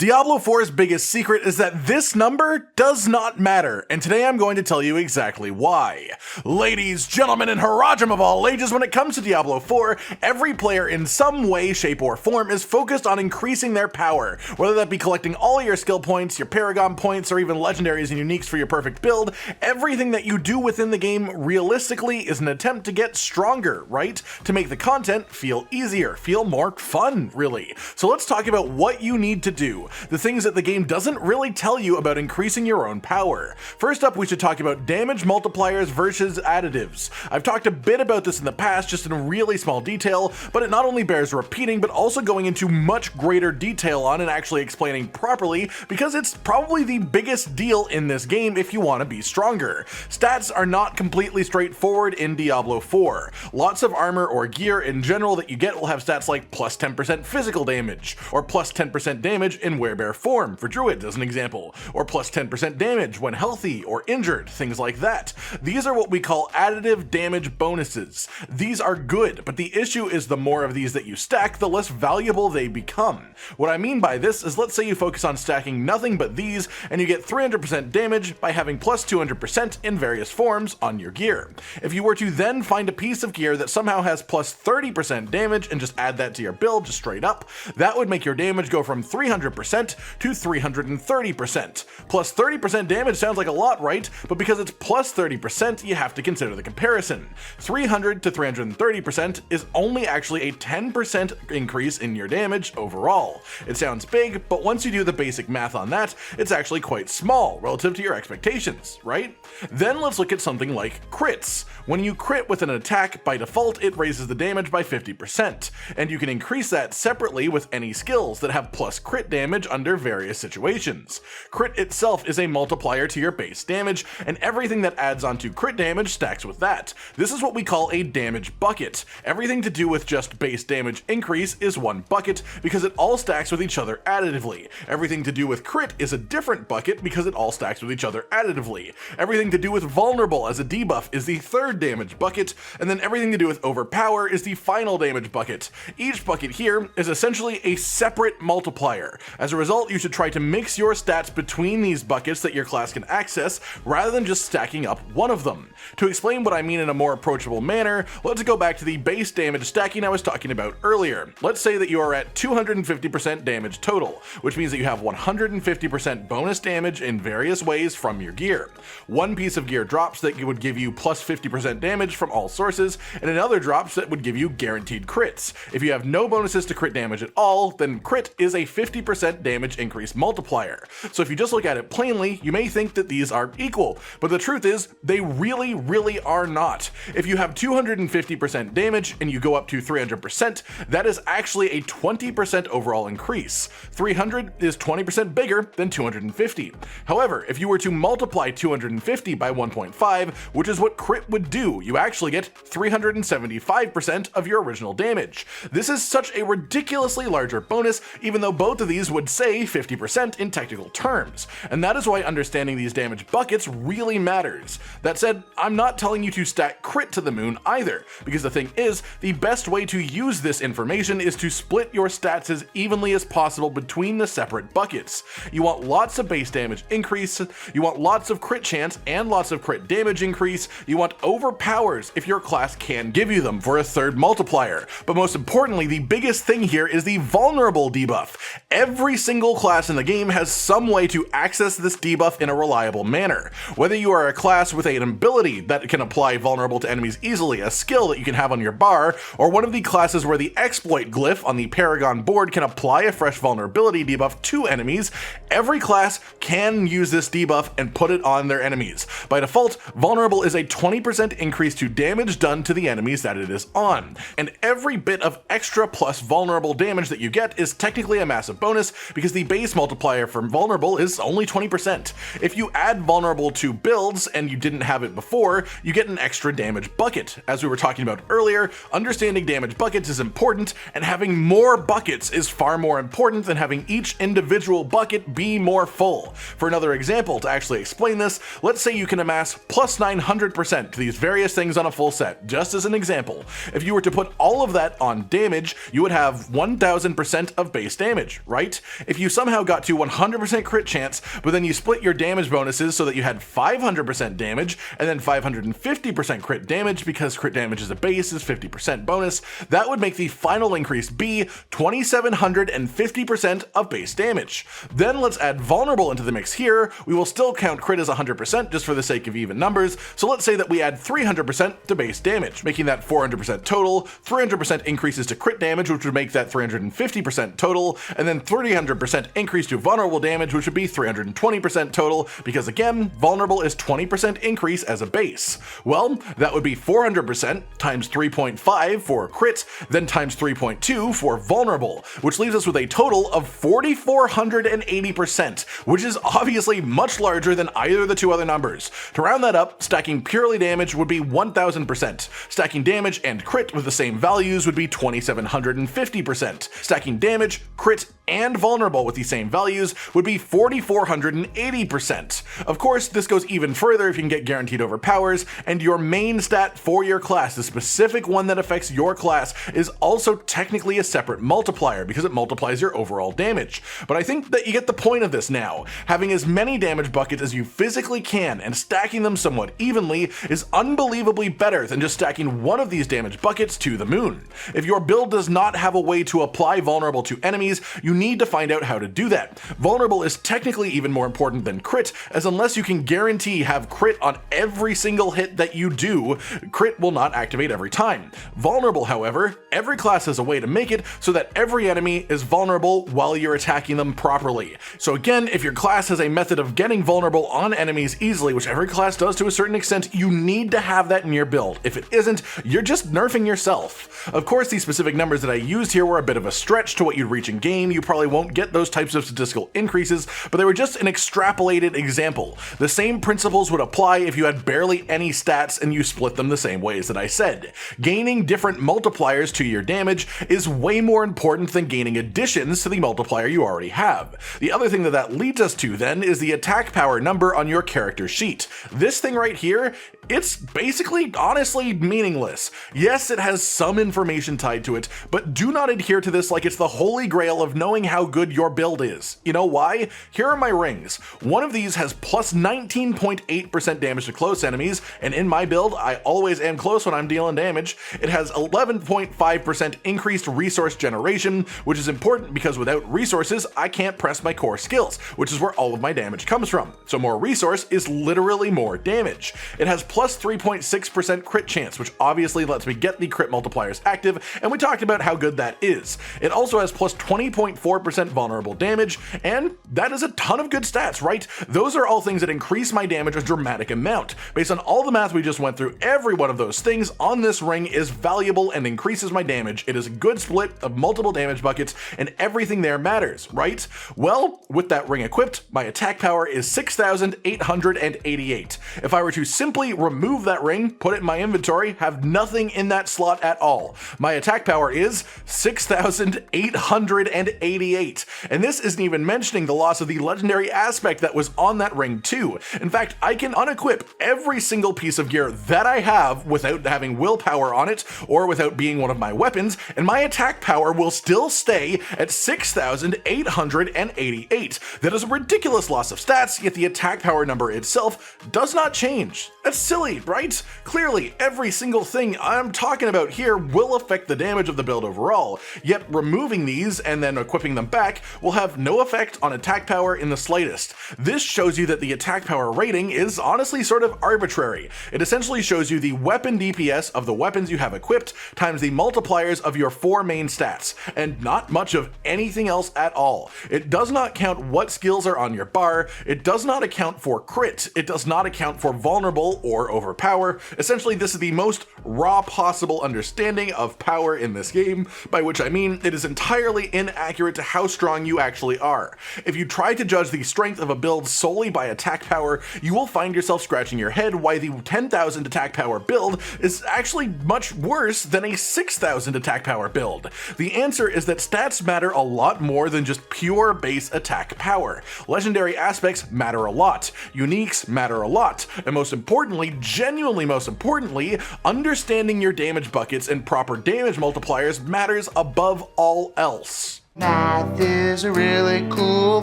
Diablo 4's biggest secret is that this number does not matter, and today I'm going to tell you exactly why. Ladies, gentlemen, and Harajam of all ages, when it comes to Diablo 4, every player in some way, shape, or form is focused on increasing their power, whether that be collecting all your skill points, your paragon points, or even legendaries and uniques for your perfect build. Everything that you do within the game realistically is an attempt to get stronger, right? To make the content feel easier, feel more fun, really. So let's talk about what you need to do. The things that the game doesn't really tell you about increasing your own power. First up, we should talk about damage multipliers versus additives. I've talked a bit about this in the past, just in really small detail, but it not only bears repeating, but also going into much greater detail on and actually explaining properly, because it's probably the biggest deal in this game if you want to be stronger. Stats are not completely straightforward in Diablo 4. Lots of armor or gear in general that you get will have stats like plus 10% physical damage, or plus 10% damage in werebear form for Druid as an example, or plus 10% damage when healthy or injured, things like that. These are what we call additive damage bonuses. These are good, but the issue is the more of these that you stack, the less valuable they become. What I mean by this is, let's say you focus on stacking nothing but these, and you get 300% damage by having plus 200% in various forms on your gear. If you were to then find a piece of gear that somehow has plus 30% damage and just add that to your build just straight up, that would make your damage go from 300% to 330%. Plus 30% damage sounds like a lot, right? But because it's plus 30%, you have to consider the comparison. 300 to 330% is only actually a 10% increase in your damage overall. It sounds big, but once you do the basic math on that, it's actually quite small relative to your expectations, right? Then let's look at something like crits. When you crit with an attack, by default, it raises the damage by 50%, and you can increase that separately with any skills that have plus crit damage under various situations. Crit itself is a multiplier to your base damage, and everything that adds onto crit damage stacks with that. This is what we call a damage bucket. Everything to do with just base damage increase is one bucket because it all stacks with each other additively. Everything to do with crit is a different bucket because it all stacks with each other additively. Everything to do with vulnerable as a debuff is the third damage bucket, and then everything to do with overpower is the final damage bucket. Each bucket here is essentially a separate multiplier. As a result, you should try to mix your stats between these buckets that your class can access, rather than just stacking up one of them. To explain what I mean in a more approachable manner, let's go back to the base damage stacking I was talking about earlier. Let's say that you are at 250% damage total, which means that you have 150% bonus damage in various ways from your gear. One piece of gear drops that would give you plus 50% damage from all sources, and another drops that would give you guaranteed crits. If you have no bonuses to crit damage at all, then crit is a 50% damage increase multiplier. So if you just look at it plainly, you may think that these are equal, but the truth is they really are not. If you have 250% damage and you go up to 300%, that is actually a 20% overall increase. 300 is 20% bigger than 250. However, if you were to multiply 250 by 1.5, which is what crit would do, you actually get 375% of your original damage. This is such a ridiculously larger bonus, even though both of these would say 50% in technical terms, and that is why understanding these damage buckets really matters. That said, I'm not telling you to stack crit to the moon either, because the thing is, the best way to use this information is to split your stats as evenly as possible between the separate buckets. You want lots of base damage increase, you want lots of crit chance and lots of crit damage increase, you want overpowers if your class can give you them for a third multiplier, but most importantly, the biggest thing here is the vulnerable debuff. Every single class in the game has some way to access this debuff in a reliable manner. Whether you are a class with an ability that can apply vulnerable to enemies easily, a skill that you can have on your bar, or one of the classes where the exploit glyph on the Paragon board can apply a fresh vulnerability debuff to enemies, every class can use this debuff and put it on their enemies. By default, vulnerable is a 20% increase to damage done to the enemies that it is on, and every bit of extra plus vulnerable damage that you get is technically a massive bonus because the base multiplier for vulnerable is only 20%. If you add vulnerable to builds and you didn't have it before, you get an extra damage bucket. As we were talking about earlier, understanding damage buckets is important, and having more buckets is far more important than having each individual bucket be more full. For another example to actually explain this, let's say you can amass plus 900% to these various things on a full set, just as an example. If you were to put all of that on damage, you would have 1000% of base damage, right? If you somehow got to 100% crit chance, but then you split your damage bonuses so that you had 500% damage and then 550% crit damage, because crit damage is a base is 50% bonus, that would make the final increase be 2750% of base damage. Then let's add vulnerable into the mix here. We will still count crit as 100% just for the sake of even numbers, so let's say that we add 300% to base damage, making that 400% total. 300% increases to crit damage, which would make that 350% total, and then 300% increase to vulnerable damage, which would be 320% total, because again, vulnerable is 20% increase as a base. Well, that would be 400% times 3.5 for crit, then times 3.2 for vulnerable, which leaves us with a total of 4,480%, which is obviously much larger than either of the two other numbers. To round that up, stacking purely damage would be 1000%. Stacking damage and crit with the same values would be 2750%. Stacking damage, crit, and vulnerable with the same values would be 4480%. Of course, this goes even further if you can get guaranteed overpowers, and your main stat for your class, the specific one that affects your class, is also technically a separate multiplier because it multiplies your overall damage. But I think that you get the point of this now. Having as many damage buckets as you physically can and stacking them somewhat evenly is unbelievably better than just stacking one of these damage buckets to the moon. If your build does not have a way to apply vulnerable to enemies, you need to find out how to do that. Vulnerable is technically even more important than crit, as unless you can guarantee have crit on every single hit that you do, crit will not activate every time. Vulnerable, however, every class has a way to make it so that every enemy is vulnerable while you're attacking them properly. So again, if your class has a method of getting vulnerable on enemies easily, which every class does to a certain extent, you need to have that in your build. If it isn't, you're just nerfing yourself. Of course, these specific numbers that I used here were a bit of a stretch to what you'd reach in game. You probably won't get those types of statistical increases, but they were just an extrapolated example. The same principles would apply if you had barely any stats and you split them the same ways that I said. Gaining different multipliers to your damage is way more important than gaining additions to the multiplier you already have. The other thing that leads us to then is the attack power number on your character sheet. This thing right here, it's basically honestly meaningless. Yes, it has some information tied to it, but do not adhere to this like it's the holy grail of knowing how good your build is. You know why? Here are my rings. One of these has plus 19.8% damage to close enemies, and in my build, I always am close when I'm dealing damage. It has 11.5% increased resource generation, which is important because without resources, I can't press my core skills, which is where all of my damage comes from. So more resource is literally more damage. It has plus 3.6% crit chance, which obviously lets me get the crit multipliers active, and we talked about how good that is. It also has plus 20.4% vulnerable damage, and that is a ton of good stats, right? Those are all things that increase my damage a dramatic amount. Based on all the math we just went through, every one of those things on this ring is valuable and increases my damage. It is a good split of multiple damage buckets, and everything there matters, right? Well, with that ring equipped, my attack power is 6,888. If I were to simply remove that ring, put it in my inventory, have nothing in that slot at all, my attack power is 6,888. And this isn't even mentioning the loss of the legendary aspect that was on that ring too. In fact, I can unequip every single piece of gear that I have without having willpower on it or without being one of my weapons, and my attack power will still stay at 6,888. That is a ridiculous loss of stats, yet the attack power number itself does not change. That's silly, right? Clearly, every single thing I'm talking about here will affect the damage of the build overall, yet removing these and then equipping them back will have no effect on attack power in the slightest. This shows you that the attack power rating is honestly sort of arbitrary. It essentially shows you the weapon DPS of the weapons you have equipped times the multipliers of your 4 main stats, and not much of anything else at all. It does not count what skills are on your bar, it does not account for crit, it does not account for vulnerable or overpower. Essentially, this is the most raw possible understanding of power in this game, by which I mean it is entirely inaccurate to how strong you actually are. If you try to judge the strength of a build solely by attack power, you will find yourself scratching your head why the 10,000 attack power build is actually much worse than a 6,000 attack power build. The answer is that stats matter a lot more than just pure base attack power. Legendary aspects matter a lot, uniques matter a lot, and most importantly, genuinely most importantly, understanding your damage buckets and proper damage multipliers matters above all else. Math is a really cool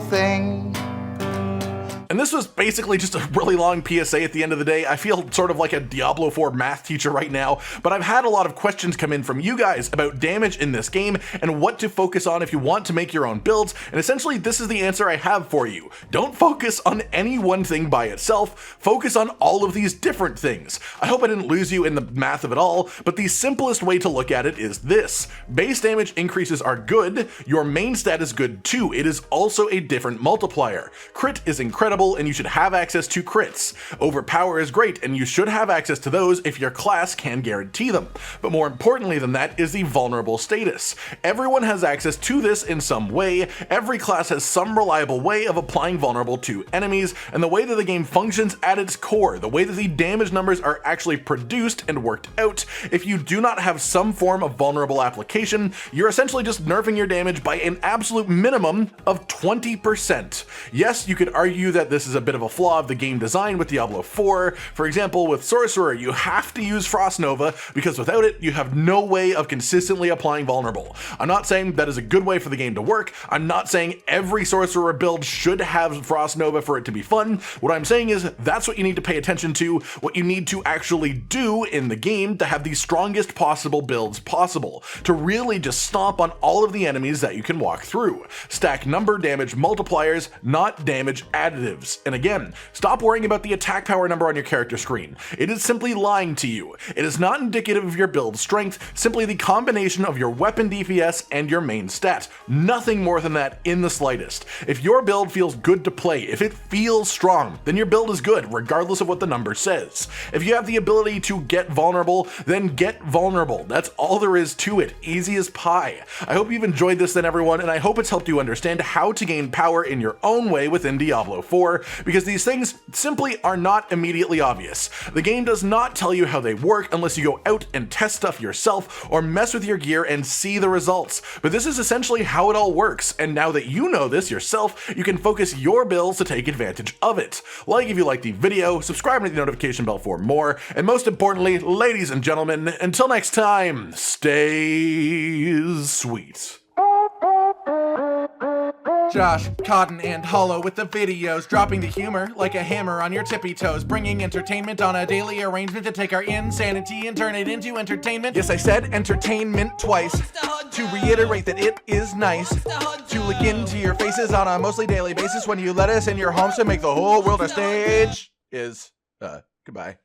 thing. And this was basically just a really long PSA at the end of the day. I feel sort of like a Diablo 4 math teacher right now, but I've had a lot of questions come in from you guys about damage in this game and what to focus on if you want to make your own builds, and essentially this is the answer I have for you. Don't focus on any one thing by itself, focus on all of these different things. I hope I didn't lose you in the math of it all, but the simplest way to look at it is this. Base damage increases are good, your main stat is good too, it is also a different multiplier. Crit is incredible, and you should have access to crits. Overpower is great, and you should have access to those if your class can guarantee them. But more importantly than that is the vulnerable status. Everyone has access to this in some way, every class has some reliable way of applying vulnerable to enemies, and the way that the game functions at its core, the way that the damage numbers are actually produced and worked out, if you do not have some form of vulnerable application, you're essentially just nerfing your damage by an absolute minimum of 20%. Yes, you could argue that this is a bit of a flaw of the game design with Diablo 4. For example, with Sorcerer, you have to use Frost Nova because without it, you have no way of consistently applying vulnerable. I'm not saying that is a good way for the game to work. I'm not saying every Sorcerer build should have Frost Nova for it to be fun. What I'm saying is that's what you need to pay attention to, what you need to actually do in the game to have the strongest possible builds possible, to really just stomp on all of the enemies that you can walk through. Stack number damage multipliers, not damage additives. And again, stop worrying about the attack power number on your character screen. It is simply lying to you. It is not indicative of your build strength, simply the combination of your weapon DPS and your main stat. Nothing more than that in the slightest. If your build feels good to play, if it feels strong, then your build is good, regardless of what the number says. If you have the ability to get vulnerable, then get vulnerable. That's all there is to it. Easy as pie. I hope you've enjoyed this then, everyone, and I hope it's helped you understand how to gain power in your own way within Diablo 4, because these things simply are not immediately obvious. The game does not tell you how they work unless you go out and test stuff yourself or mess with your gear and see the results. But this is essentially how it all works, and now that you know this yourself, you can focus your builds to take advantage of it. Like if you liked the video, subscribe and hit the notification bell for more, and most importantly, ladies and gentlemen, until next time, stay sweet. Josh, Cotton, and Hollow with the videos, dropping the humor like a hammer on your tippy toes, bringing entertainment on a daily arrangement to take our insanity and turn it into entertainment. Yes, I said entertainment twice, to reiterate that it is nice to look into your faces on a mostly daily basis when you let us in your homes to make the whole world a stage. Goodbye.